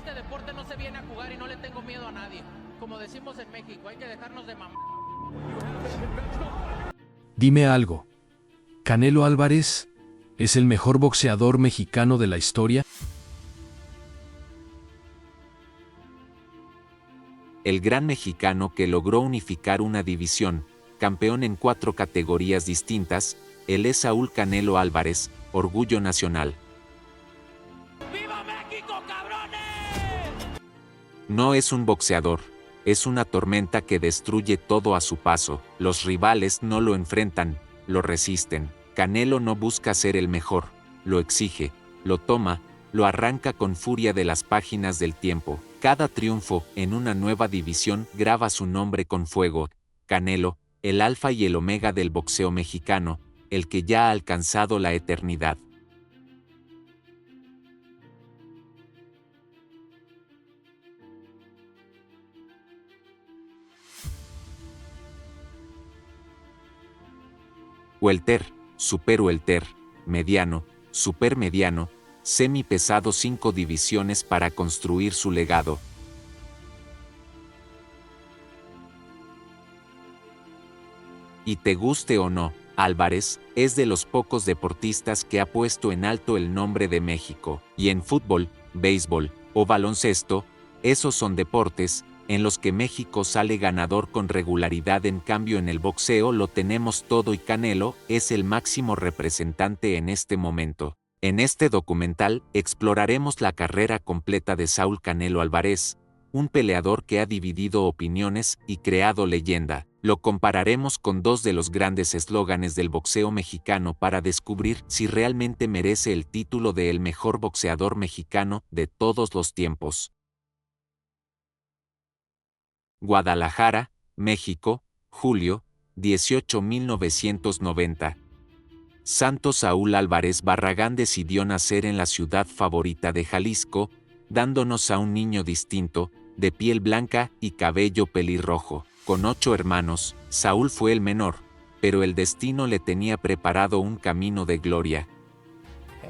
este deporte no se viene a jugar y no le tengo miedo a nadie. Como decimos en México, hay que dejarnos de mamá. Dime algo. ¿Canelo Álvarez es el mejor boxeador mexicano de la historia? El gran mexicano que logró unificar una división, campeón en 4 categorías distintas, él es Saúl Canelo Álvarez, orgullo nacional. ¡Viva México, cabrones! No es un boxeador, es una tormenta que destruye todo a su paso. Los rivales no lo enfrentan, lo resisten. Canelo no busca ser el mejor, lo exige, lo toma, lo arranca con furia de las páginas del tiempo. Cada triunfo en una nueva división graba su nombre con fuego. Canelo, el alfa y el omega del boxeo mexicano, el que ya ha alcanzado la eternidad. Welter, super welter, mediano, supermediano, semipesado, 5 divisiones para construir su legado. Y te guste o no, Álvarez es de los pocos deportistas que ha puesto en alto el nombre de México. Y en fútbol, béisbol o baloncesto, esos son deportes en los que México sale ganador con regularidad. En cambio, en el boxeo lo tenemos todo y Canelo es el máximo representante en este momento. En este documental exploraremos la carrera completa de Saúl Canelo Álvarez, un peleador que ha dividido opiniones y creado leyenda. Lo compararemos con 2 de los grandes eslóganes del boxeo mexicano para descubrir si realmente merece el título de el mejor boxeador mexicano de todos los tiempos. Guadalajara, México, julio 18, 1990. Santo Saúl Álvarez Barragán decidió nacer en la ciudad favorita de Jalisco, dándonos a un niño distinto, de piel blanca y cabello pelirrojo. Con 8 hermanos, Saúl fue el menor, pero el destino le tenía preparado un camino de gloria.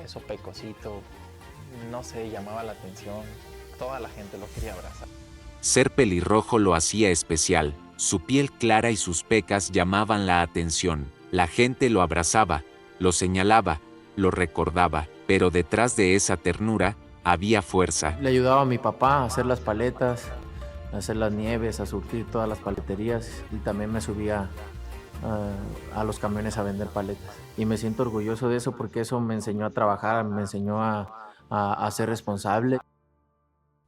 Eso pecosito, no sé, llamaba la atención. Toda la gente lo quería abrazar. Ser pelirrojo lo hacía especial, su piel clara y sus pecas llamaban la atención. La gente lo abrazaba, lo señalaba, lo recordaba, pero detrás de esa ternura había fuerza. Le ayudaba a mi papá a hacer las paletas, a hacer las nieves, a surtir todas las paleterías y también me subía a los camiones a vender paletas. Y me siento orgulloso de eso porque eso me enseñó a trabajar, me enseñó a ser responsable.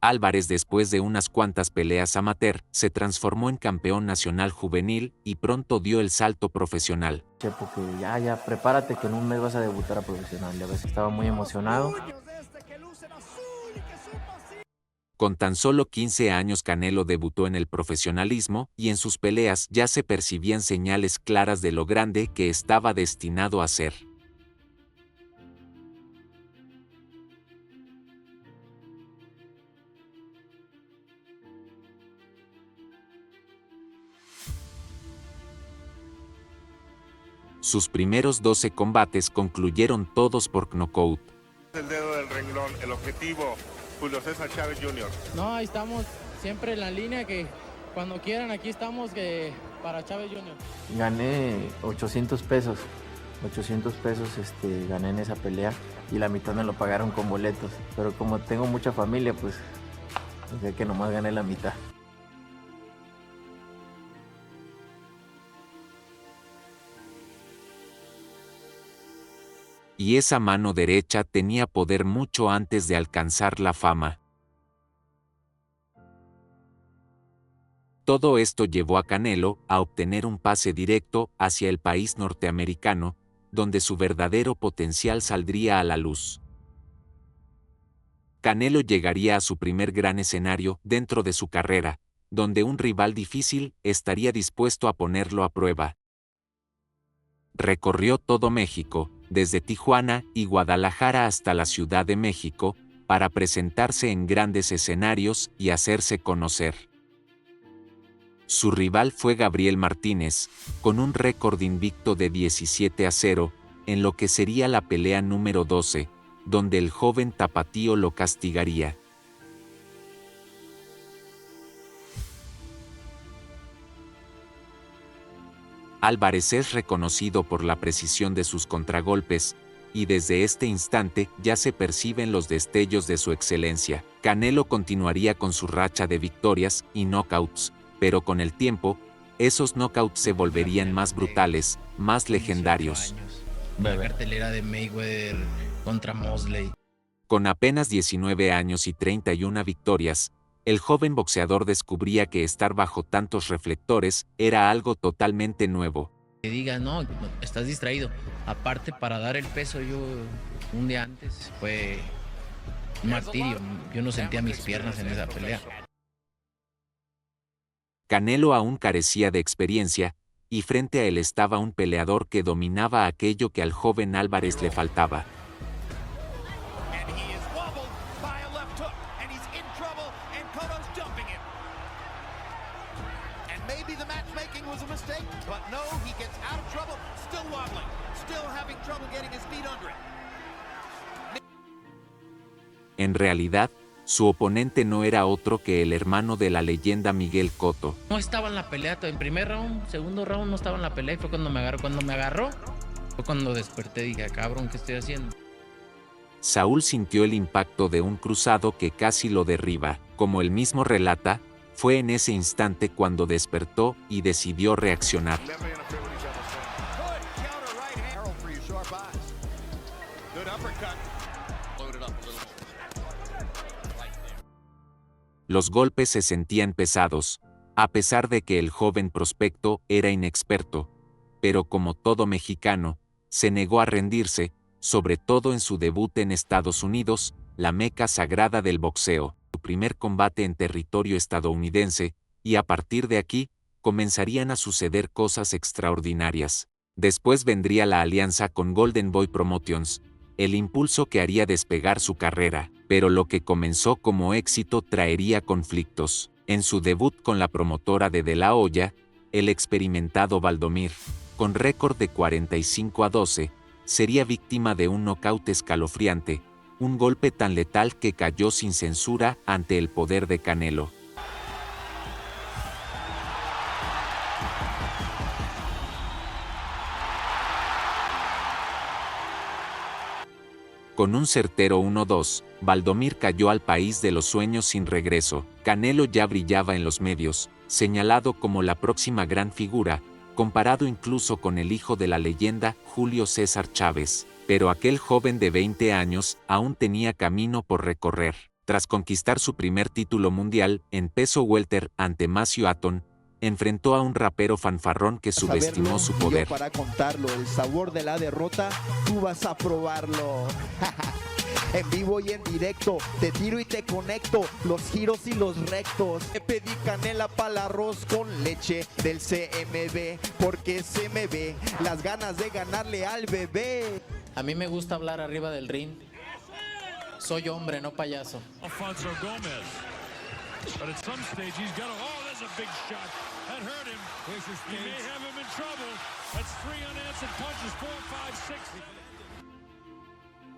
Álvarez, después de unas cuantas peleas amateur, se transformó en campeón nacional juvenil y pronto dio el salto profesional. Porque ya, prepárate que en un mes vas a debutar a profesional. Ya ves, estaba muy emocionado. Con tan solo 15 años Canelo debutó en el profesionalismo y en sus peleas ya se percibían señales claras de lo grande que estaba destinado a ser. Sus primeros 12 combates concluyeron todos por nocaut. El dedo del renglón, el objetivo, Julio César Chávez Jr. No, ahí estamos, siempre en la línea que cuando quieran aquí estamos para Chávez Jr. Gané 800 pesos. 800 pesos gané en esa pelea y la mitad me lo pagaron con boletos. Pero como tengo mucha familia, pues sé que nomás gané la mitad. Y esa mano derecha tenía poder mucho antes de alcanzar la fama. Todo esto llevó a Canelo a obtener un pase directo hacia el país norteamericano, donde su verdadero potencial saldría a la luz. Canelo llegaría a su primer gran escenario dentro de su carrera, donde un rival difícil estaría dispuesto a ponerlo a prueba. Recorrió todo México, desde Tijuana y Guadalajara hasta la Ciudad de México, para presentarse en grandes escenarios y hacerse conocer. Su rival fue Gabriel Martínez, con un récord invicto de 17-0, en lo que sería la pelea número 12, donde el joven tapatío lo castigaría. Álvarez es reconocido por la precisión de sus contragolpes, y desde este instante ya se perciben los destellos de su excelencia. Canelo continuaría con su racha de victorias y knockouts, pero con el tiempo, esos knockouts se volverían más brutales, más legendarios. La cartelera de Mayweather contra Mosley. Con apenas 19 años y 31 victorias, el joven boxeador descubría que estar bajo tantos reflectores era algo totalmente nuevo. Que diga, no, estás distraído. Aparte, para dar el peso, yo un día antes fue un martirio. Yo no sentía mis piernas en esa pelea. Canelo aún carecía de experiencia, y frente a él estaba un peleador que dominaba aquello que al joven Álvarez le faltaba. En realidad, su oponente no era otro que el hermano de la leyenda Miguel Cotto. No estaba en la pelea, en primer round, segundo round no estaba en la pelea y fue cuando me agarró. Cuando me agarró, fue cuando desperté y dije, cabrón, ¿qué estoy haciendo? Saúl sintió el impacto de un cruzado que casi lo derriba. Como él mismo relata, fue en ese instante cuando despertó y decidió reaccionar. Los golpes se sentían pesados, a pesar de que el joven prospecto era inexperto, pero como todo mexicano, se negó a rendirse, sobre todo en su debut en Estados Unidos, la meca sagrada del boxeo, su primer combate en territorio estadounidense, y a partir de aquí, comenzarían a suceder cosas extraordinarias. Después vendría la alianza con Golden Boy Promotions, el impulso que haría despegar su carrera, pero lo que comenzó como éxito traería conflictos. En su debut con la promotora de La Hoya, el experimentado Valdomir, con récord de 45-12, sería víctima de un nocaut escalofriante, un golpe tan letal que cayó sin censura ante el poder de Canelo. Con un certero 1-2, Valdomir cayó al país de los sueños sin regreso. Canelo ya brillaba en los medios, señalado como la próxima gran figura, comparado incluso con el hijo de la leyenda, Julio César Chávez. Pero aquel joven de 20 años aún tenía camino por recorrer. Tras conquistar su primer título mundial en peso welter ante Matthew Atton, enfrentó a un rapero fanfarrón que subestimó su poder. Para contarlo, el sabor de la derrota, tú vas a probarlo. En vivo y en directo, te tiro y te conecto, los giros y los rectos. Te pedí canela para el arroz con leche del CMB, porque se me ve las ganas de ganarle al bebé. A mí me gusta hablar arriba del ring. Soy hombre, no payaso. Alfonso Gomez. But at some stage he's got there's a big shot. That hurt him. He may have him in trouble. That's 3 unanswered punches, 4, 5,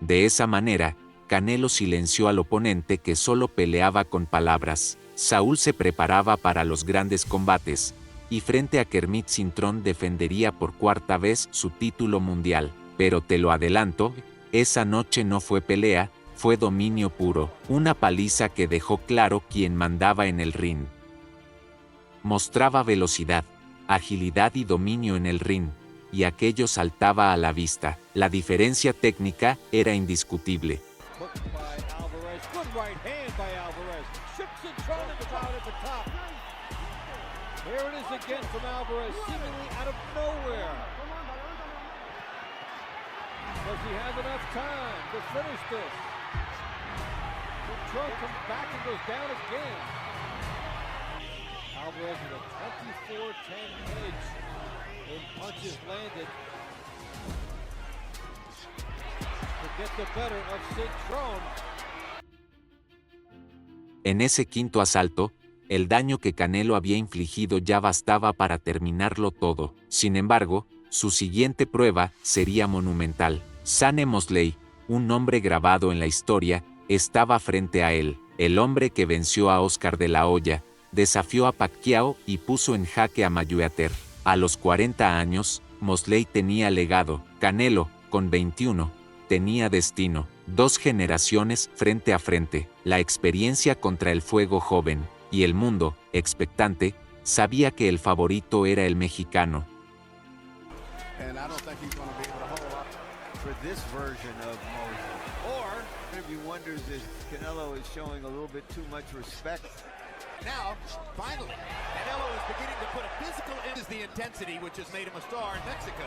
6. De esa manera, Canelo silenció al oponente que solo peleaba con palabras. Saúl se preparaba para los grandes combates, y frente a Kermit Cintrón defendería por cuarta vez su título mundial. Pero te lo adelanto, esa noche no fue pelea, fue dominio puro, una paliza que dejó claro quién mandaba en el ring. Mostraba velocidad, agilidad y dominio en el ring, y aquello saltaba a la vista. La diferencia técnica era indiscutible. Does he have enough time to finish this? Control comes back and goes down again. Alvarez with a 24-10 edge in punches landed to get the better of Cintrón. En ese quinto asalto, el daño que Canelo había infligido ya bastaba para terminarlo todo. Sin embargo, su siguiente prueba sería monumental. Sane Mosley, un nombre grabado en la historia, estaba frente a él. El hombre que venció a Oscar de la Hoya, desafió a Pacquiao y puso en jaque a Mayweather. A los 40 años, Mosley tenía legado. Canelo, con 21, tenía destino. 2 generaciones frente a frente. La experiencia contra el fuego joven. Y el mundo, expectante, sabía que el favorito era el mexicano. Now, finally, Canelo is beginning to put a physical into the intensity which has made him a star in Mexico.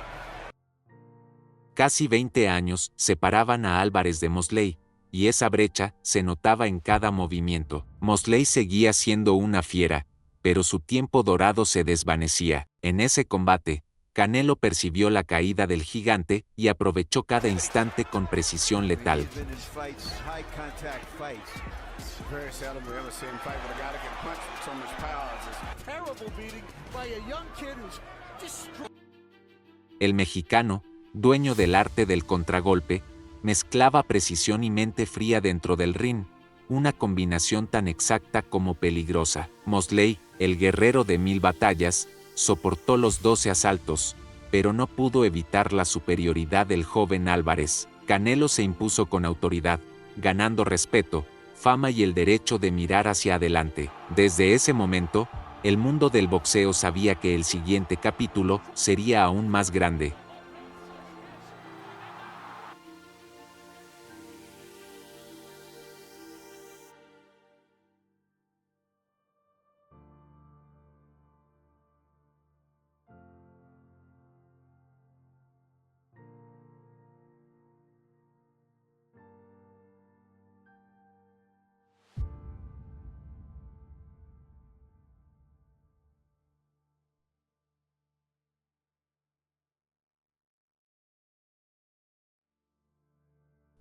Casi 20 años separaban a Álvarez de Mosley, y esa brecha se notaba en cada movimiento. Mosley seguía siendo una fiera, pero su tiempo dorado se desvanecía. En ese combate, Canelo percibió la caída del gigante y aprovechó cada instante con precisión letal. El mexicano, dueño del arte del contragolpe, mezclaba precisión y mente fría dentro del ring, una combinación tan exacta como peligrosa. Mosley, el guerrero de 1000 batallas, soportó los 12 asaltos, pero no pudo evitar la superioridad del joven Álvarez. Canelo se impuso con autoridad, ganando respeto, fama y el derecho de mirar hacia adelante. Desde ese momento, el mundo del boxeo sabía que el siguiente capítulo sería aún más grande.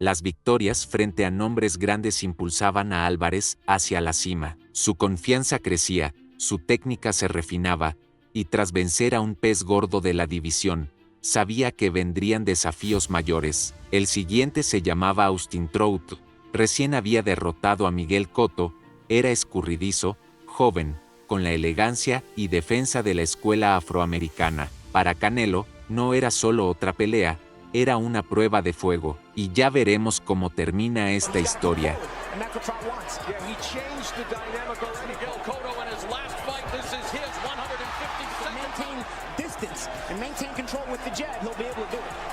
Las victorias frente a nombres grandes impulsaban a Álvarez hacia la cima. Su confianza crecía, su técnica se refinaba, y tras vencer a un pez gordo de la división, sabía que vendrían desafíos mayores. El siguiente se llamaba Austin Trout. Recién había derrotado a Miguel Cotto, era escurridizo, joven, con la elegancia y defensa de la escuela afroamericana. Para Canelo, no era solo otra pelea, era una prueba de fuego, y ya veremos cómo termina esta historia.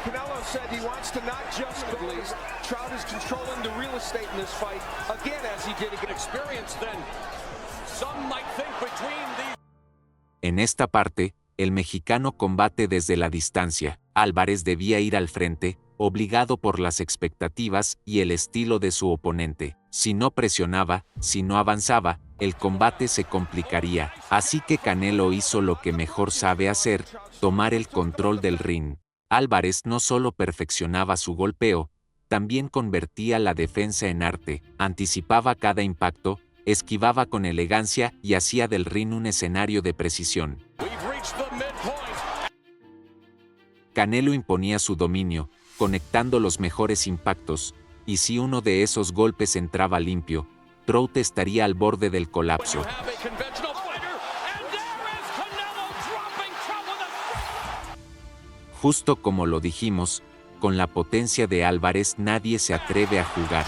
Canelo said he wants to not just release. Trout is controlling the real estate in this fight again as he did against experience then. Some might think between these. En esta parte, el mexicano combate desde la distancia. Álvarez debía ir al frente, obligado por las expectativas y el estilo de su oponente. Si no presionaba, si no avanzaba, el combate se complicaría. Así que Canelo hizo lo que mejor sabe hacer, tomar el control del ring. Álvarez no solo perfeccionaba su golpeo, también convertía la defensa en arte, anticipaba cada impacto, esquivaba con elegancia y hacía del ring un escenario de precisión. Canelo imponía su dominio, conectando los mejores impactos, y si uno de esos golpes entraba limpio, Trout estaría al borde del colapso. Justo como lo dijimos, con la potencia de Álvarez nadie se atreve a jugar.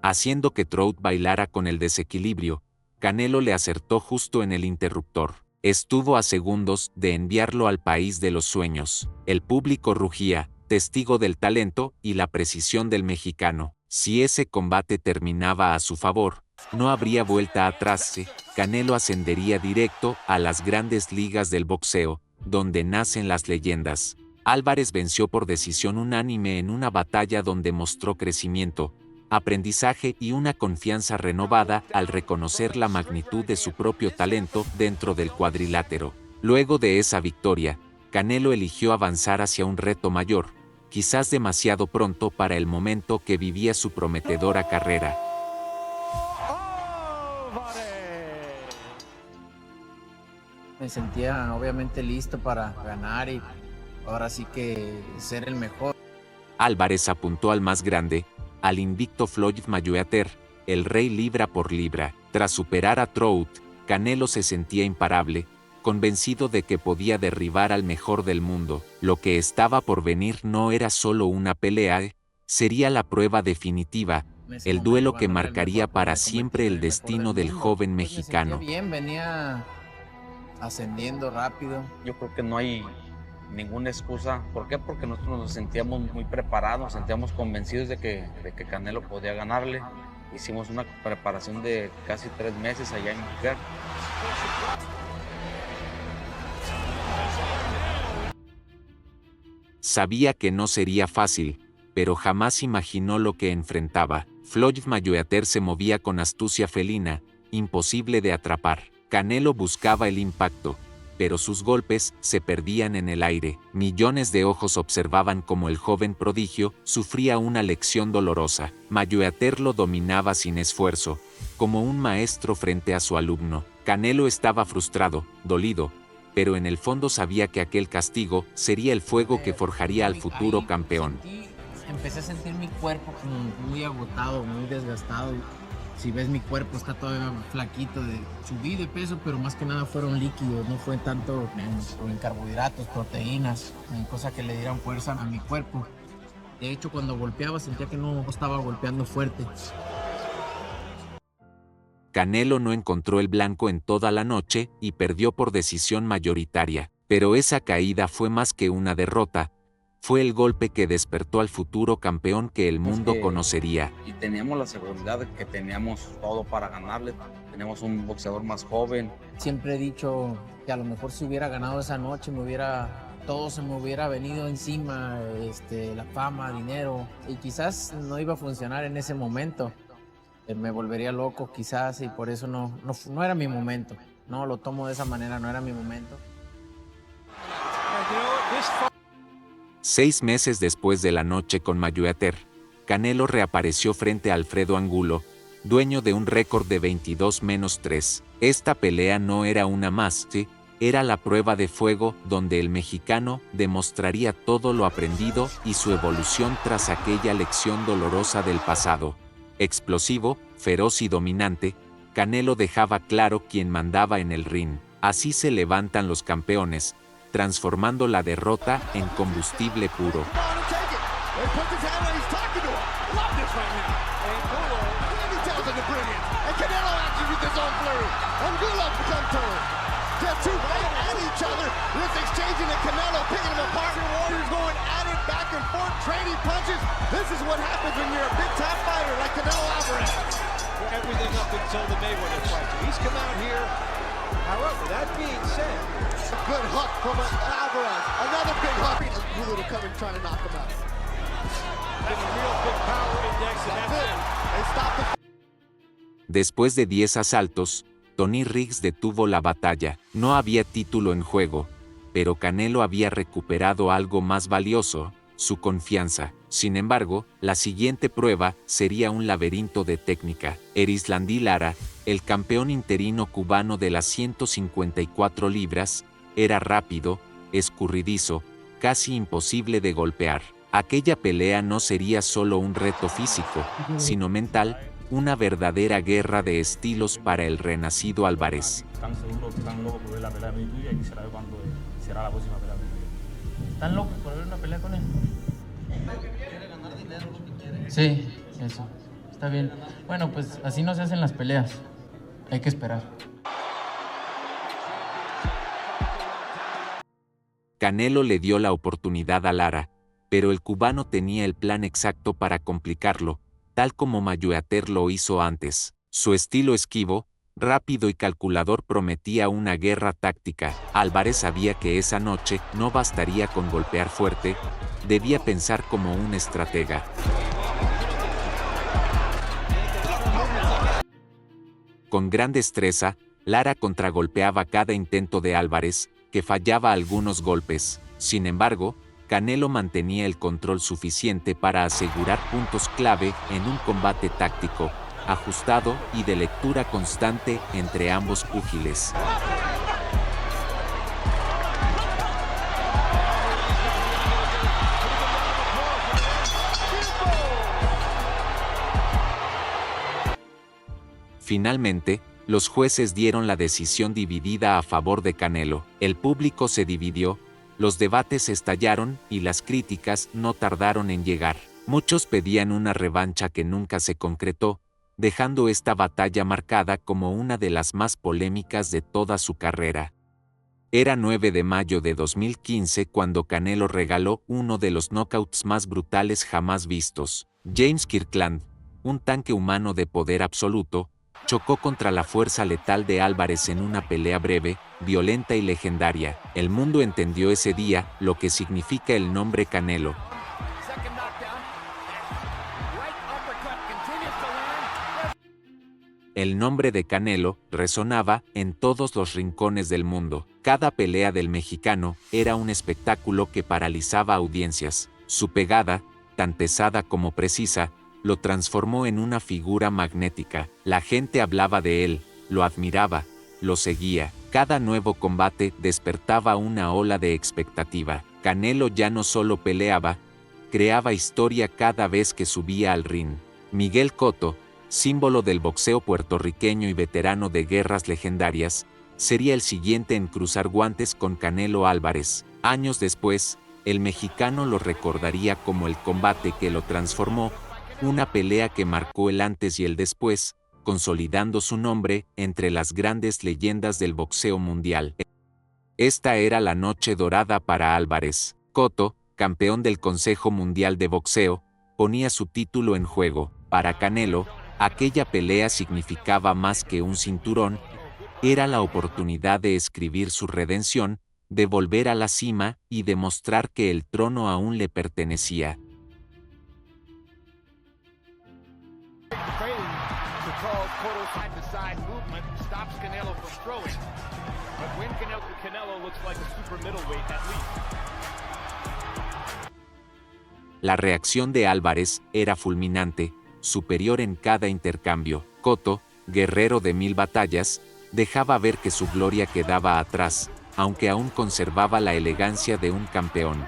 Haciendo que Trout bailara con el desequilibrio, Canelo le acertó justo en el interruptor. Estuvo a segundos de enviarlo al país de los sueños. El público rugía, testigo del talento y la precisión del mexicano. Si ese combate terminaba a su favor, no habría vuelta atrás. Canelo ascendería directo a las grandes ligas del boxeo, donde nacen las leyendas. Álvarez venció por decisión unánime en una batalla donde mostró crecimiento, aprendizaje y una confianza renovada al reconocer la magnitud de su propio talento dentro del cuadrilátero. Luego de esa victoria, Canelo eligió avanzar hacia un reto mayor, quizás demasiado pronto para el momento que vivía su prometedora carrera. Me sentía obviamente listo para ganar y ahora sí que ser el mejor. Álvarez apuntó al más grande, al invicto Floyd Mayweather, el rey libra por libra. Tras superar a Trout, Canelo se sentía imparable, convencido de que podía derribar al mejor del mundo. Lo que estaba por venir no era solo una pelea, sería la prueba definitiva, el duelo que marcaría para siempre el destino del joven mexicano. Bien, venía ascendiendo rápido. Yo creo que no hay ninguna excusa. ¿Por qué? Porque nosotros nos sentíamos muy preparados, nos sentíamos convencidos de que Canelo podía ganarle. Hicimos una preparación de casi 3 meses allá en Mexicali. Sabía que no sería fácil, pero jamás imaginó lo que enfrentaba. Floyd Mayweather se movía con astucia felina, imposible de atrapar. Canelo buscaba el impacto, pero sus golpes se perdían en el aire. Millones de ojos observaban cómo el joven prodigio sufría una lección dolorosa. Mayweather lo dominaba sin esfuerzo, como un maestro frente a su alumno. Canelo estaba frustrado, dolido, pero en el fondo sabía que aquel castigo sería el fuego que forjaría al futuro campeón. Empecé a sentir mi cuerpo como muy agotado, muy desgastado. Si ves, mi cuerpo está todavía flaquito. Subí de peso, pero más que nada fueron líquidos, no fue tanto en carbohidratos, proteínas, en cosas que le dieran fuerza a mi cuerpo. De hecho, cuando golpeaba sentía que no estaba golpeando fuerte. Canelo no encontró el blanco en toda la noche y perdió por decisión mayoritaria, pero esa caída fue más que una derrota. Fue el golpe que despertó al futuro campeón que el mundo conocería. Y teníamos la seguridad de que teníamos todo para ganarle. Tenemos un boxeador más joven. Siempre he dicho que a lo mejor si hubiera ganado esa noche todo se me hubiera venido encima, la fama, dinero, y quizás no iba a funcionar en ese momento. Me volvería loco quizás, y por eso no era mi momento. No lo tomo de esa manera, no era mi momento. 6 meses después de la noche con Mayweather, Canelo reapareció frente a Alfredo Angulo, dueño de un récord de 22-3. Esta pelea no era una más, ¿sí? Era la prueba de fuego donde el mexicano demostraría todo lo aprendido y su evolución tras aquella lección dolorosa del pasado. Explosivo, feroz y dominante, Canelo dejaba claro quién mandaba en el ring. Así se levantan los campeones, transformando la derrota en combustible puro. However, that being said, a good hook from Alvarez. Another big hook. Angulo to come and try to knock him out. That's a real big power index, and that's it. They stop the... Después de 10 asaltos, Tony Riggs detuvo la batalla. No había título en juego, pero Canelo había recuperado algo más valioso, su confianza. Sin embargo, la siguiente prueba sería un laberinto de técnica. Erislandy Lara, el campeón interino cubano de las 154 libras, era rápido, escurridizo, casi imposible de golpear. Aquella pelea no sería solo un reto físico, sino mental, una verdadera guerra de estilos para el renacido Álvarez. ¿Están locos por ver una pelea con él? Sí, eso. Está bien. Bueno, pues así no se hacen las peleas. Hay que esperar. Canelo le dio la oportunidad a Lara, pero el cubano tenía el plan exacto para complicarlo, tal como Mayweather lo hizo antes. Su estilo esquivo, rápido y calculador prometía una guerra táctica. Álvarez sabía que esa noche no bastaría con golpear fuerte, debía pensar como un estratega. Con gran destreza, Lara contragolpeaba cada intento de Álvarez, que fallaba algunos golpes. Sin embargo, Canelo mantenía el control suficiente para asegurar puntos clave en un combate táctico, ajustado y de lectura constante entre ambos púgiles. Finalmente, los jueces dieron la decisión dividida a favor de Canelo. El público se dividió, los debates estallaron y las críticas no tardaron en llegar. Muchos pedían una revancha que nunca se concretó, dejando esta batalla marcada como una de las más polémicas de toda su carrera. Era 9 de mayo de 2015 cuando Canelo regaló uno de los knockouts más brutales jamás vistos. James Kirkland, un tanque humano de poder absoluto, chocó contra la fuerza letal de Álvarez en una pelea breve, violenta y legendaria. El mundo entendió ese día lo que significa el nombre Canelo. El nombre de Canelo resonaba en todos los rincones del mundo. Cada pelea del mexicano era un espectáculo que paralizaba audiencias. Su pegada, tan pesada como precisa, lo transformó en una figura magnética. La gente hablaba de él, lo admiraba, lo seguía. Cada nuevo combate despertaba una ola de expectativa. Canelo ya no solo peleaba, creaba historia cada vez que subía al ring. Miguel Cotto, símbolo del boxeo puertorriqueño y veterano de guerras legendarias, sería el siguiente en cruzar guantes con Canelo Álvarez. Años después, el mexicano lo recordaría como el combate que lo transformó, una pelea que marcó el antes y el después, consolidando su nombre entre las grandes leyendas del boxeo mundial. Esta era la noche dorada para Álvarez. Cotto, campeón del Consejo Mundial de Boxeo, ponía su título en juego. Para Canelo, aquella pelea significaba más que un cinturón, era la oportunidad de escribir su redención, de volver a la cima y demostrar que el trono aún le pertenecía. La reacción de Álvarez era fulminante, superior en cada intercambio. Cotto, guerrero de 1000 batallas, dejaba ver que su gloria quedaba atrás, aunque aún conservaba la elegancia de un campeón.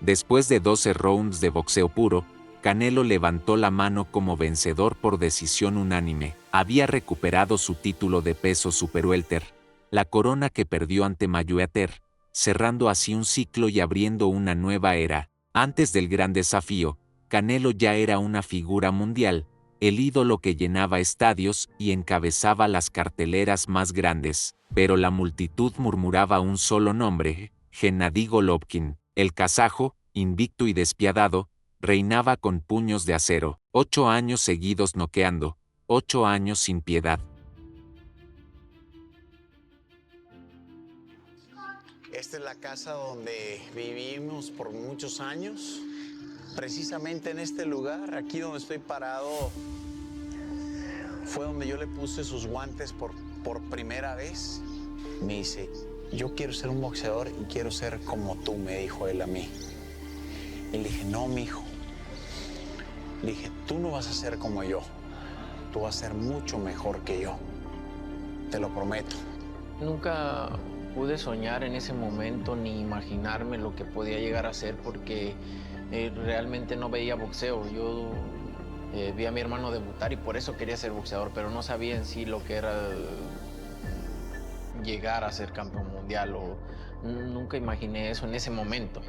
Después de 12 rounds de boxeo puro, Canelo levantó la mano como vencedor por decisión unánime. Había recuperado su título de peso superwelter, la corona que perdió ante Mayweather, cerrando así un ciclo y abriendo una nueva era. Antes del gran desafío, Canelo ya era una figura mundial, el ídolo que llenaba estadios y encabezaba las carteleras más grandes. Pero la multitud murmuraba un solo nombre, Gennady Golovkin. El kazajo, invicto y despiadado, reinaba con puños de acero. 8 años seguidos noqueando, 8 años sin piedad. Esta es la casa donde vivimos por muchos años. Precisamente en este lugar, aquí donde estoy parado, fue donde yo le puse sus guantes por primera vez. Me dice, yo quiero ser un boxeador y quiero ser como tú, me dijo él a mí. Y le dije, no, mijo. Le dije, tú no vas a ser como yo. Tú vas a ser mucho mejor que yo. Te lo prometo. Nunca pude soñar en ese momento ni imaginarme lo que podía llegar a ser porque realmente no veía boxeo. Yo vi a mi hermano debutar y por eso quería ser boxeador, pero no sabía en sí lo que era llegar a ser campeón mundial o nunca imaginé eso en ese momento.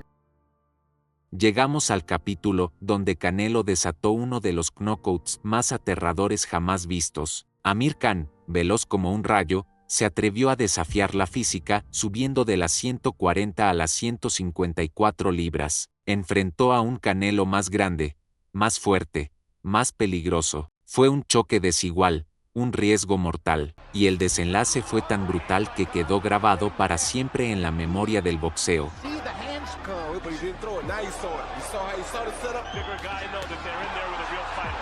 Llegamos al capítulo donde Canelo desató uno de los knockouts más aterradores jamás vistos. Amir Khan, veloz como un rayo, se atrevió a desafiar la física, subiendo de las 140 a las 154 libras. Enfrentó a un Canelo más grande, más fuerte, más peligroso. Fue un choque desigual, un riesgo mortal, y el desenlace fue tan brutal que quedó grabado para siempre en la memoria del boxeo. But he didn't throw it. Now he saw it. You saw how he saw the setup? Bigger guy know that they're in there with a real fighter.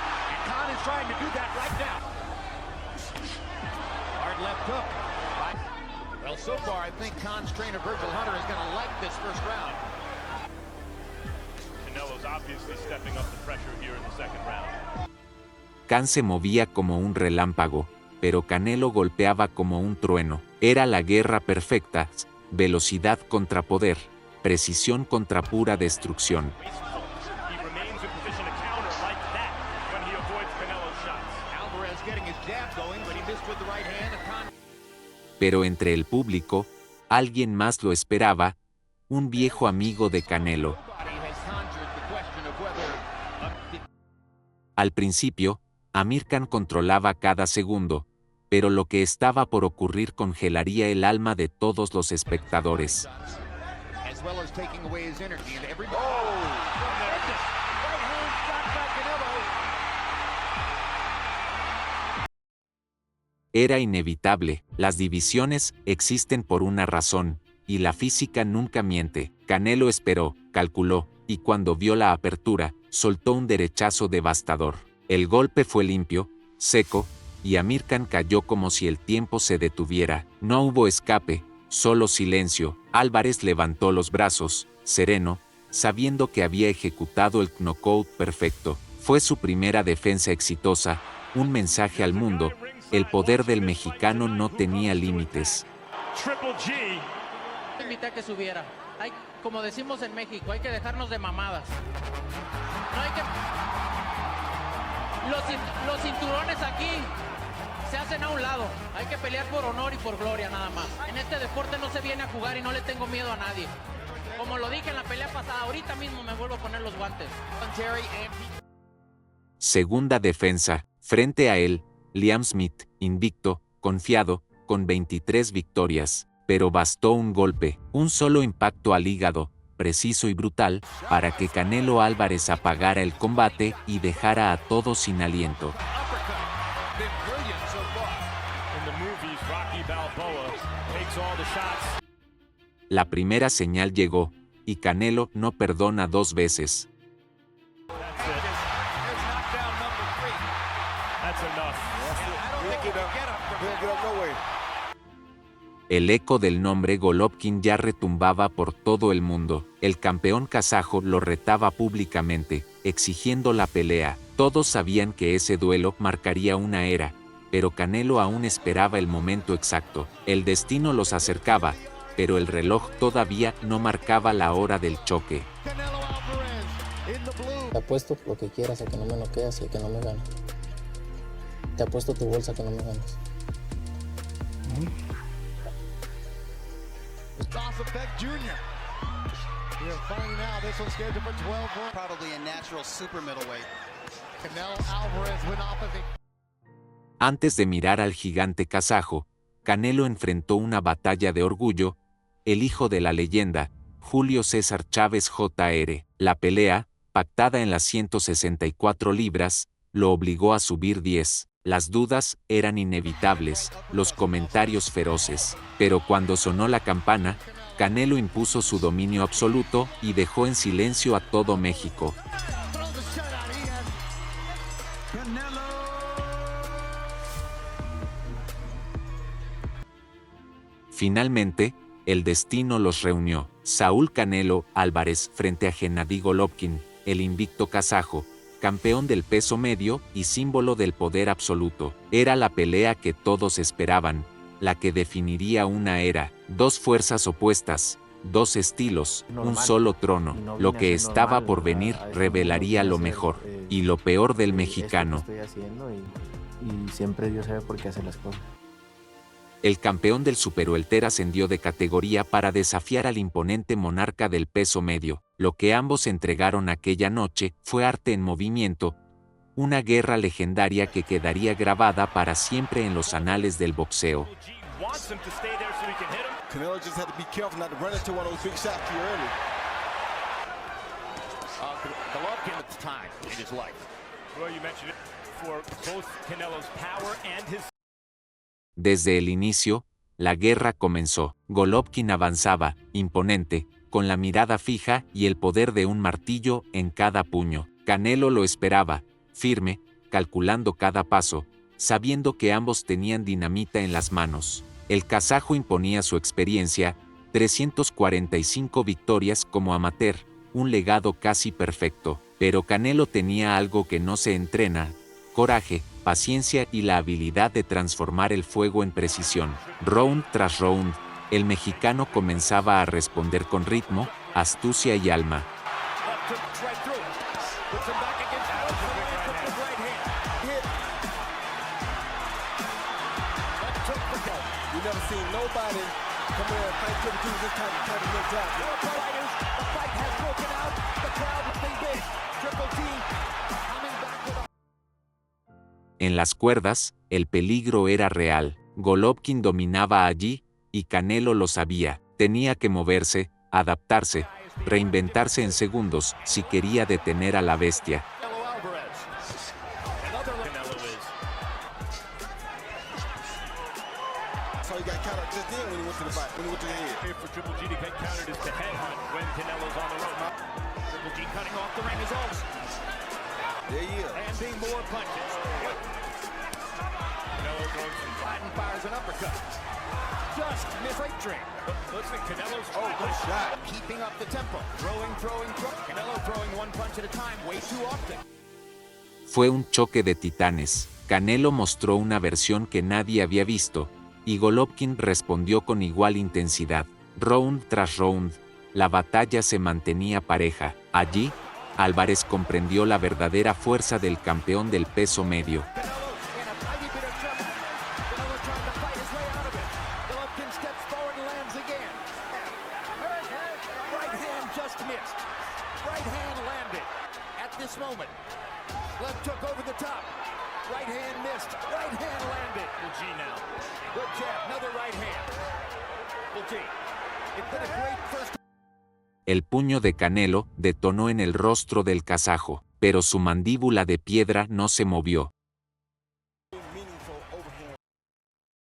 Khan is trying to do that right now. Hard left hook. Well, so far, I think Khan's trainer, Virgil Hunter, is going to like this first round. Canelo's obviously stepping up the pressure here in the second round. Khan se movía como un relámpago, pero Canelo golpeaba como un trueno. Era la guerra perfecta, velocidad contra poder, precisión contra pura destrucción. He remains in position to counter like that when he avoids Canelo's shots. Alvarez getting his jab going, but he missed with the right hand. Pero entre el público, alguien más lo esperaba, un viejo amigo de Canelo. Al principio, Amir Khan controlaba cada segundo, pero lo que estaba por ocurrir congelaría el alma de todos los espectadores. Era inevitable, las divisiones existen por una razón, y la física nunca miente. Canelo esperó, calculó, y cuando vio la apertura, soltó un derechazo devastador. El golpe fue limpio, seco, y Amir Khan cayó como si el tiempo se detuviera. No hubo escape, solo silencio. Álvarez levantó los brazos, sereno, sabiendo que había ejecutado el knockout perfecto. Fue su primera defensa exitosa, un mensaje al mundo. El poder del mexicano no tenía límites. Invité a que subiera. Como decimos en México, hay que dejarnos de mamadas. No hay que... Los cinturones aquí se hacen a un lado. Hay que pelear por honor y por gloria nada más. En este deporte no se viene a jugar y no le tengo miedo a nadie. Como lo dije en la pelea pasada, ahorita mismo me vuelvo a poner los guantes. Segunda defensa, frente a él, Liam Smith, invicto, confiado, con 23 victorias, pero bastó un golpe, un solo impacto al hígado, preciso y brutal, para que Canelo Álvarez apagara el combate y dejara a todos sin aliento. La primera señal llegó, y Canelo no perdona dos veces. El eco del nombre Golovkin ya retumbaba por todo el mundo. El campeón kazajo lo retaba públicamente, exigiendo la pelea. Todos sabían que ese duelo marcaría una era, pero Canelo aún esperaba el momento exacto. El destino los acercaba, pero el reloj todavía no marcaba la hora del choque. Te apuesto lo que quieras a que no me noqueas y a que no me ganes. Te apuesto tu bolsa a que no me ganes. Antes de mirar al gigante kazajo, Canelo enfrentó una batalla de orgullo, el hijo de la leyenda, Julio César Chávez Jr. La pelea, pactada en las 164 libras, lo obligó a subir 10. Las dudas eran inevitables, los comentarios feroces, pero cuando sonó la campana, Canelo impuso su dominio absoluto y dejó en silencio a todo México. Finalmente, el destino los reunió. Saúl Canelo Álvarez frente a Gennady Golovkin, el invicto kazajo, campeón del peso medio y símbolo del poder absoluto. Era la pelea que todos esperaban, la que definiría una era, dos fuerzas opuestas, dos estilos, un solo trono. Lo que estaba por venir revelaría lo mejor y lo peor del mexicano. Y siempre Dios sabe por qué hace las cosas. El campeón del superwelter ascendió de categoría para desafiar al imponente monarca del peso medio. Lo que ambos entregaron aquella noche fue arte en movimiento, una guerra legendaria que quedaría grabada para siempre en los anales del boxeo. Desde el inicio, la guerra comenzó. Golovkin avanzaba, imponente, con la mirada fija y el poder de un martillo en cada puño. Canelo lo esperaba, firme, calculando cada paso, sabiendo que ambos tenían dinamita en las manos. El kazajo imponía su experiencia, 345 victorias como amateur, un legado casi perfecto, pero Canelo tenía algo que no se entrena: coraje, paciencia y la habilidad de transformar el fuego en precisión. Round tras round, el mexicano comenzaba a responder con ritmo, astucia y alma. En las cuerdas, el peligro era real. Golovkin dominaba allí, y Canelo lo sabía. Tenía que moverse, adaptarse, reinventarse en segundos si quería detener a la bestia. Fue un choque de titanes. Canelo mostró una versión que nadie había visto, y Golovkin respondió con igual intensidad. Round tras round, la batalla se mantenía pareja. Allí, Álvarez comprendió la verdadera fuerza del campeón del peso medio. El puño de Canelo detonó en el rostro del kazajo, pero su mandíbula de piedra no se movió.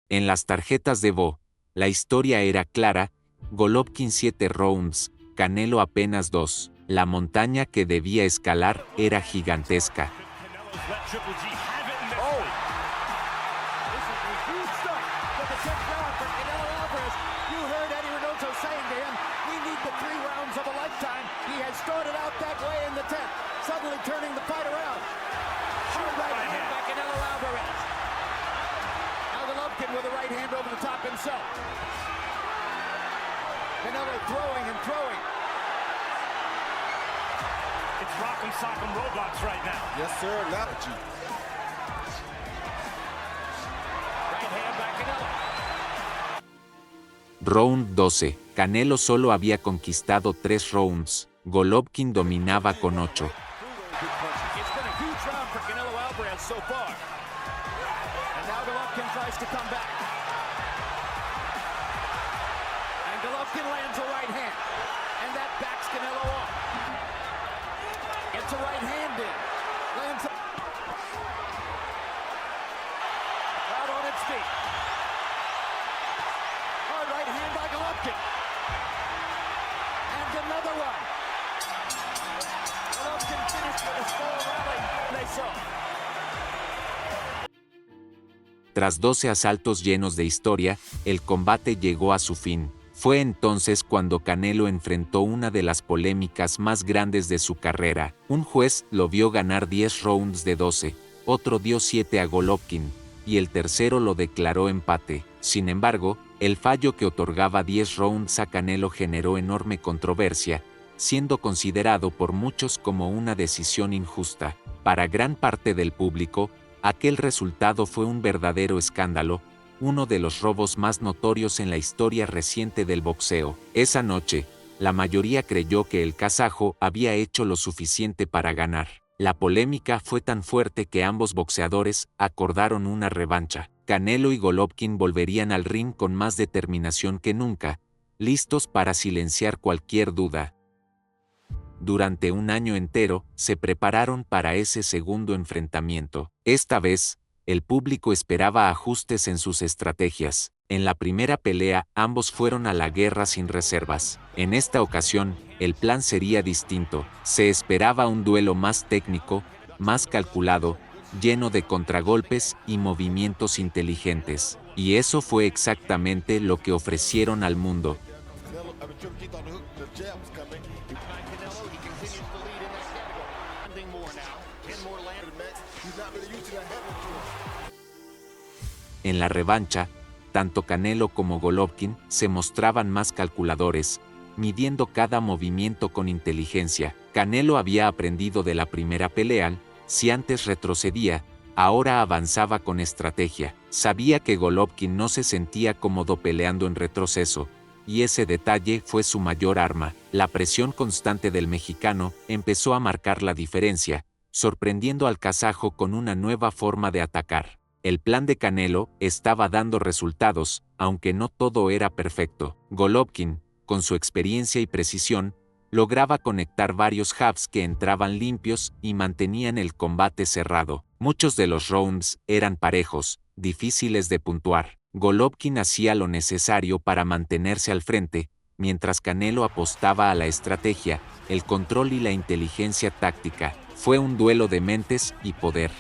En las tarjetas de Bo, la historia era clara: Golovkin 7 rounds, Canelo apenas 2. La montaña que debía escalar era gigantesca. Round 12. Canelo solo había conquistado 3 rounds. Golovkin dominaba con 8. Tras 12 asaltos llenos de historia, el combate llegó a su fin. Fue entonces cuando Canelo enfrentó una de las polémicas más grandes de su carrera. Un juez lo vio ganar 10 rounds de 12, otro dio 7 a Golovkin, y el tercero lo declaró empate. Sin embargo, el fallo que otorgaba 10 rounds a Canelo generó enorme controversia, siendo considerado por muchos como una decisión injusta. Para gran parte del público, aquel resultado fue un verdadero escándalo, uno de los robos más notorios en la historia reciente del boxeo. Esa noche, la mayoría creyó que el kazajo había hecho lo suficiente para ganar. La polémica fue tan fuerte que ambos boxeadores acordaron una revancha. Canelo y Golovkin volverían al ring con más determinación que nunca, listos para silenciar cualquier duda. Durante un año entero, se prepararon para ese segundo enfrentamiento. Esta vez, el público esperaba ajustes en sus estrategias. En la primera pelea, ambos fueron a la guerra sin reservas. En esta ocasión, el plan sería distinto. Se esperaba un duelo más técnico, más calculado, lleno de contragolpes y movimientos inteligentes. Y eso fue exactamente lo que ofrecieron al mundo. En la revancha, tanto Canelo como Golovkin se mostraban más calculadores, midiendo cada movimiento con inteligencia. Canelo había aprendido de la primera pelea, si antes retrocedía, ahora avanzaba con estrategia. Sabía que Golovkin no se sentía cómodo peleando en retroceso, y ese detalle fue su mayor arma. La presión constante del mexicano empezó a marcar la diferencia, sorprendiendo al kazajo con una nueva forma de atacar. El plan de Canelo estaba dando resultados, aunque no todo era perfecto. Golovkin, con su experiencia y precisión, lograba conectar varios jabs que entraban limpios y mantenían el combate cerrado. Muchos de los rounds eran parejos, difíciles de puntuar. Golovkin hacía lo necesario para mantenerse al frente, mientras Canelo apostaba a la estrategia, el control y la inteligencia táctica. Fue un duelo de mentes y poder.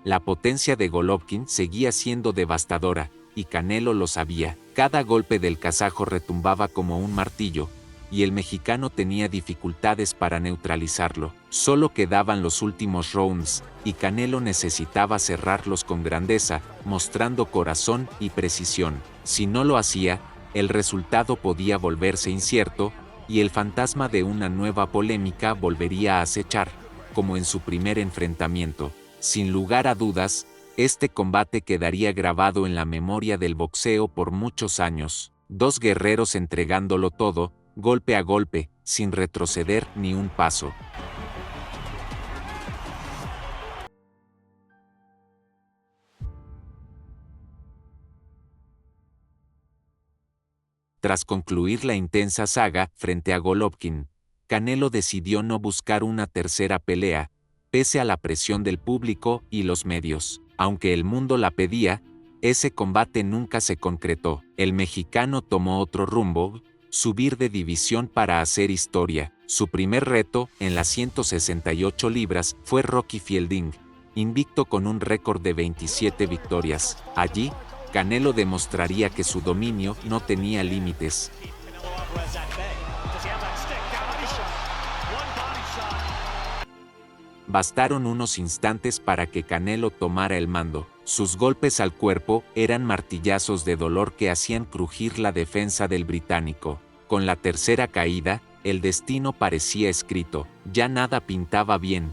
La potencia de Golovkin seguía siendo devastadora, y Canelo lo sabía. Cada golpe del kazajo retumbaba como un martillo, y el mexicano tenía dificultades para neutralizarlo. Solo quedaban los últimos rounds, y Canelo necesitaba cerrarlos con grandeza, mostrando corazón y precisión. Si no lo hacía, el resultado podía volverse incierto, y el fantasma de una nueva polémica volvería a acechar, como en su primer enfrentamiento. Sin lugar a dudas, este combate quedaría grabado en la memoria del boxeo por muchos años. Dos guerreros entregándolo todo, golpe a golpe, sin retroceder ni un paso. Tras concluir la intensa saga frente a Golovkin, Canelo decidió no buscar una tercera pelea, pese a la presión del público y los medios. Aunque el mundo la pedía, ese combate nunca se concretó. El mexicano tomó otro rumbo, subir de división para hacer historia. Su primer reto, en las 168 libras, fue Rocky Fielding, invicto con un récord de 27 victorias. Allí, Canelo demostraría que su dominio no tenía límites. Bastaron unos instantes para que Canelo tomara el mando. Sus golpes al cuerpo eran martillazos de dolor que hacían crujir la defensa del británico. Con la tercera caída, el destino parecía escrito. Ya nada pintaba bien.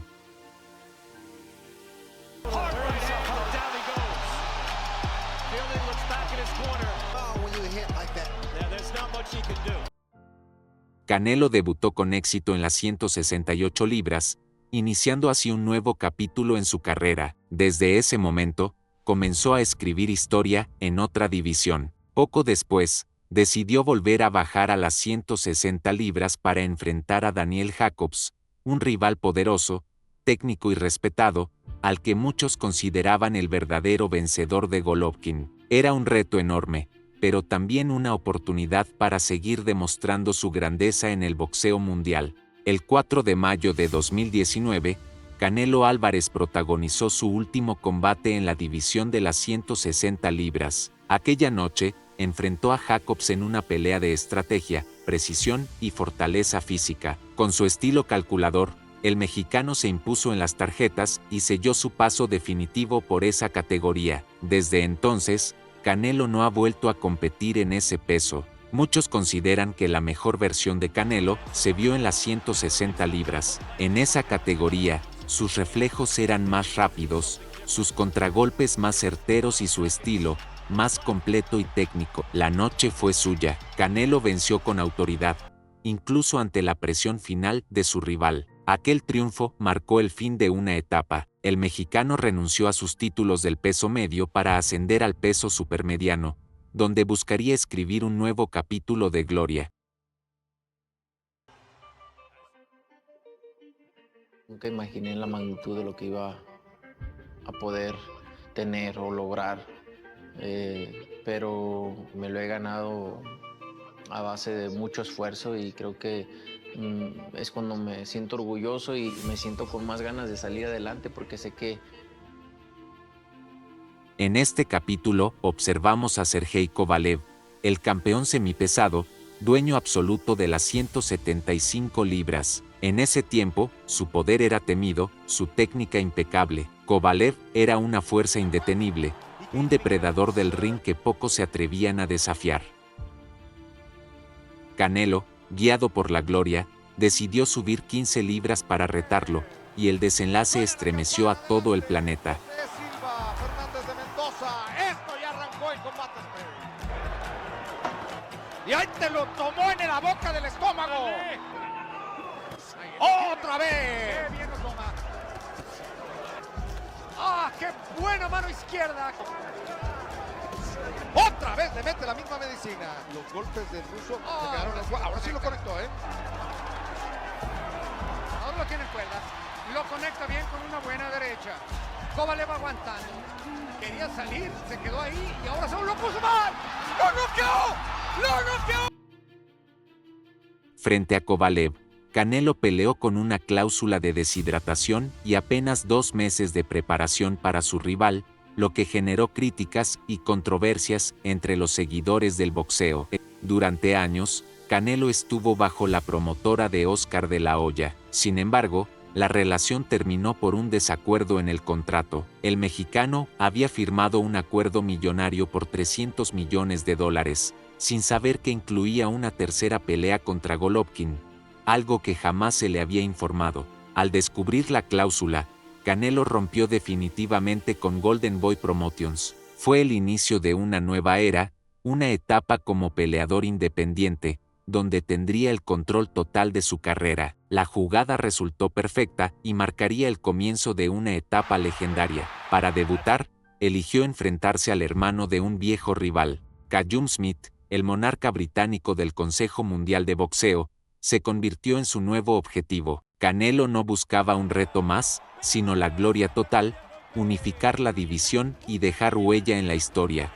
Canelo debutó con éxito en las 168 libras, iniciando así un nuevo capítulo en su carrera. Desde ese momento, comenzó a escribir historia en otra división. Poco después, decidió volver a bajar a las 160 libras para enfrentar a Daniel Jacobs, un rival poderoso, técnico y respetado, al que muchos consideraban el verdadero vencedor de Golovkin. Era un reto enorme, pero también una oportunidad para seguir demostrando su grandeza en el boxeo mundial. El 4 de mayo de 2019, Canelo Álvarez protagonizó su último combate en la división de las 160 libras. Aquella noche, enfrentó a Jacobs en una pelea de estrategia, precisión y fortaleza física. Con su estilo calculador, el mexicano se impuso en las tarjetas y selló su paso definitivo por esa categoría. Desde entonces, Canelo no ha vuelto a competir en ese peso. Muchos consideran que la mejor versión de Canelo se vio en las 160 libras. En esa categoría, sus reflejos eran más rápidos, sus contragolpes más certeros y su estilo, más completo y técnico. La noche fue suya. Canelo venció con autoridad, incluso ante la presión final de su rival. Aquel triunfo marcó el fin de una etapa. El mexicano renunció a sus títulos del peso medio para ascender al peso supermediano, donde buscaría escribir un nuevo capítulo de gloria. Nunca imaginé la magnitud de lo que iba a poder tener o lograr. pero me lo he ganado a base de mucho esfuerzo y creo que es cuando me siento orgulloso y me siento con más ganas de salir adelante porque sé que... En este capítulo observamos a Sergey Kovalev, el campeón semipesado, dueño absoluto de las 175 libras. En ese tiempo, su poder era temido, su técnica impecable. Kovalev era una fuerza indetenible, un depredador del ring que pocos se atrevían a desafiar. Canelo, guiado por la gloria, decidió subir 15 libras para retarlo, y el desenlace estremeció a todo el planeta. Esto ya arrancó el combate. Y ahí te lo tomó en la boca del estómago. ¡Otra vez! ¡Qué bien lo toma! ¡Ah, qué buena mano izquierda! ¡Otra vez le mete la misma medicina! Los golpes del ruso se quedaron en el... Ahora sí lo conectó, ¿eh? Ahora lo tiene en cuerdas. Lo conecta bien con una buena derecha. Kovalev aguantando. Quería salir, se quedó ahí y ahora solo lo puso mal. ¡Lo noqueó! ¡Lo noqueó! Frente a Kovalev, Canelo peleó con una cláusula de deshidratación y apenas 2 meses de preparación para su rival, lo que generó críticas y controversias entre los seguidores del boxeo. Durante años, Canelo estuvo bajo la promotora de Oscar de la Hoya. Sin embargo, la relación terminó por un desacuerdo en el contrato. El mexicano había firmado un acuerdo millonario por $300 millones, sin saber que incluía una tercera pelea contra Golovkin, algo que jamás se le había informado. Al descubrir la cláusula, Canelo rompió definitivamente con Golden Boy Promotions. Fue el inicio de una nueva era, una etapa como peleador independiente, donde tendría el control total de su carrera. La jugada resultó perfecta y marcaría el comienzo de una etapa legendaria. Para debutar, eligió enfrentarse al hermano de un viejo rival. Callum Smith, el monarca británico del Consejo Mundial de Boxeo, se convirtió en su nuevo objetivo. Canelo no buscaba un reto más, sino la gloria total, unificar la división y dejar huella en la historia.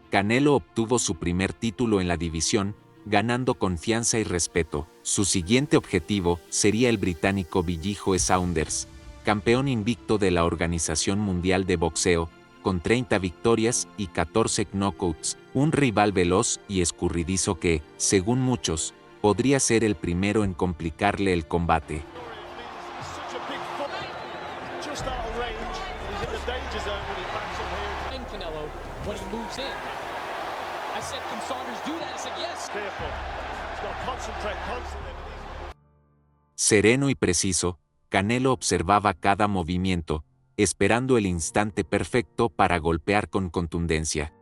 Canelo obtuvo su primer título en la división, ganando confianza y respeto. Su siguiente objetivo sería el británico Billy Joe Saunders, campeón invicto de la Organización Mundial de Boxeo, con 30 victorias y 14 knockouts, un rival veloz y escurridizo que, según muchos, podría ser el primero en complicarle el combate. Sereno y preciso, Canelo observaba cada movimiento, esperando el instante perfecto para golpear con contundencia.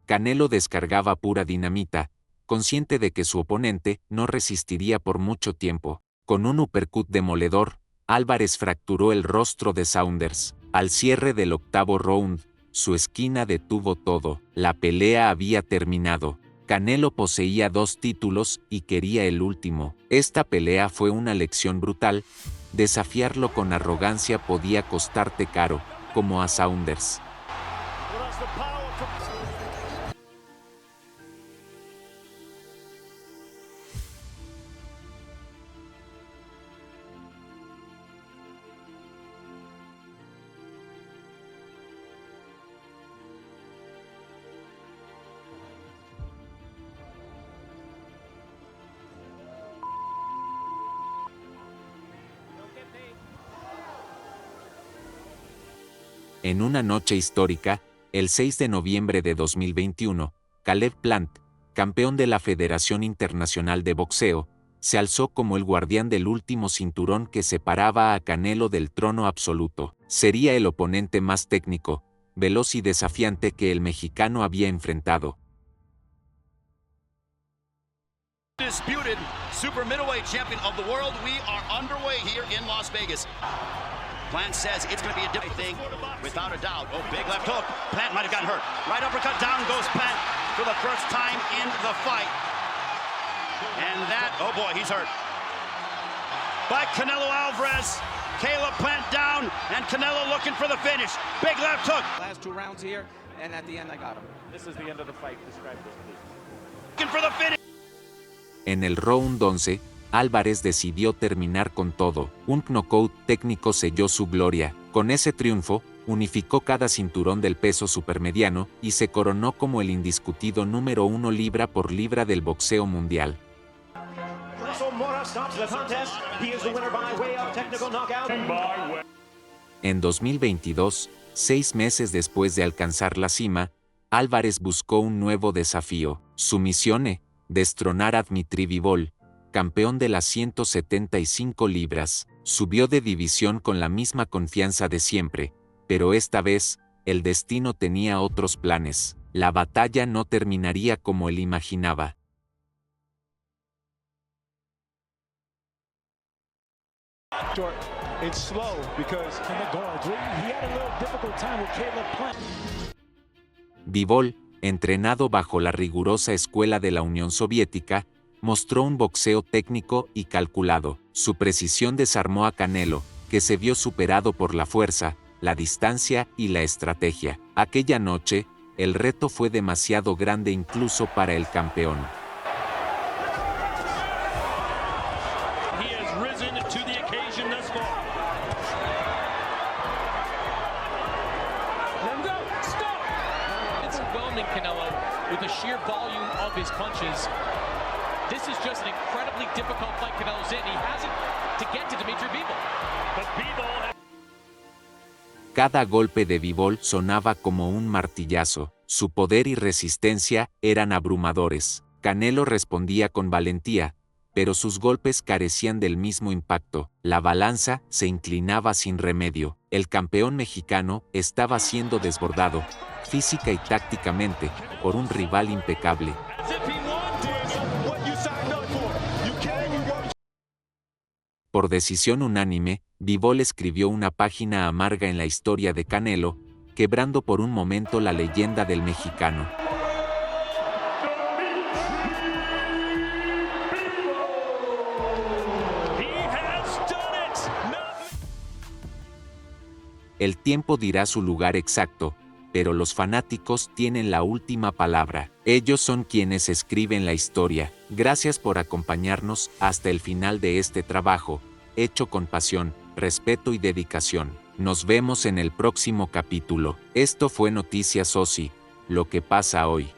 Canelo descargaba pura dinamita, consciente de que su oponente no resistiría por mucho tiempo. Con un uppercut demoledor, Álvarez fracturó el rostro de Saunders. Al cierre del 8º round, su esquina detuvo todo. La pelea había terminado. Canelo poseía 2 títulos y quería el último. Esta pelea fue una lección brutal. Desafiarlo con arrogancia podía costarte caro, como a Saunders. En una noche histórica, el 6 de noviembre de 2021, Caleb Plant, campeón de la Federación Internacional de Boxeo, se alzó como el guardián del último cinturón que separaba a Canelo del trono absoluto. Sería el oponente más técnico, veloz y desafiante que el mexicano había enfrentado. Disputed super middleweight champion of the world, we are underway here in Las Vegas. Plant says it's going to be a different thing, without a doubt. Oh, big left hook. Plant might have gotten hurt. Right uppercut, down goes Plant for the first time in the fight. And that, oh boy, he's hurt. By Canelo Alvarez. Caleb Plant down, and Canelo looking for the finish. Big left hook. Last 2 rounds here, and at the end I got him. This is the end of the fight. Describe this, please. Looking for the finish. En el round 11, Álvarez decidió terminar con todo. Un knockout técnico selló su gloria. Con ese triunfo, unificó cada cinturón del peso supermediano y se coronó como el indiscutido número 1 libra por libra del boxeo mundial. En 2022, 6 meses después de alcanzar la cima, Álvarez buscó un nuevo desafío. Su misión: destronar a Dmitry Bivol, campeón de las 175 libras. Subió de división con la misma confianza de siempre, pero esta vez, el destino tenía otros planes. La batalla no terminaría como él imaginaba. It's slow because in the guards, he had a little difficult time with Caleb Plant. Bivol, entrenado bajo la rigurosa escuela de la Unión Soviética, mostró un boxeo técnico y calculado. Su precisión desarmó a Canelo, que se vio superado por la fuerza, la distancia y la estrategia. Aquella noche, el reto fue demasiado grande incluso para el campeón. Canelo with the sheer volume of his punches. This is just an incredibly difficult fight Canelo's in. He has it to get to Dmitry Bivol. But Bivol... Cada golpe de Bivol sonaba como un martillazo. Su poder y resistencia eran abrumadores. Canelo respondía con valentía, pero sus golpes carecían del mismo impacto. La balanza se inclinaba sin remedio. El campeón mexicano estaba siendo desbordado, física y tácticamente, por un rival impecable. Por decisión unánime, Bivol escribió una página amarga en la historia de Canelo, quebrando por un momento la leyenda del mexicano. El tiempo dirá su lugar exacto, pero los fanáticos tienen la última palabra. Ellos son quienes escriben la historia. Gracias por acompañarnos hasta el final de este trabajo, hecho con pasión, respeto y dedicación. Nos vemos en el próximo capítulo. Esto fue Noticias OSI, lo que pasa hoy.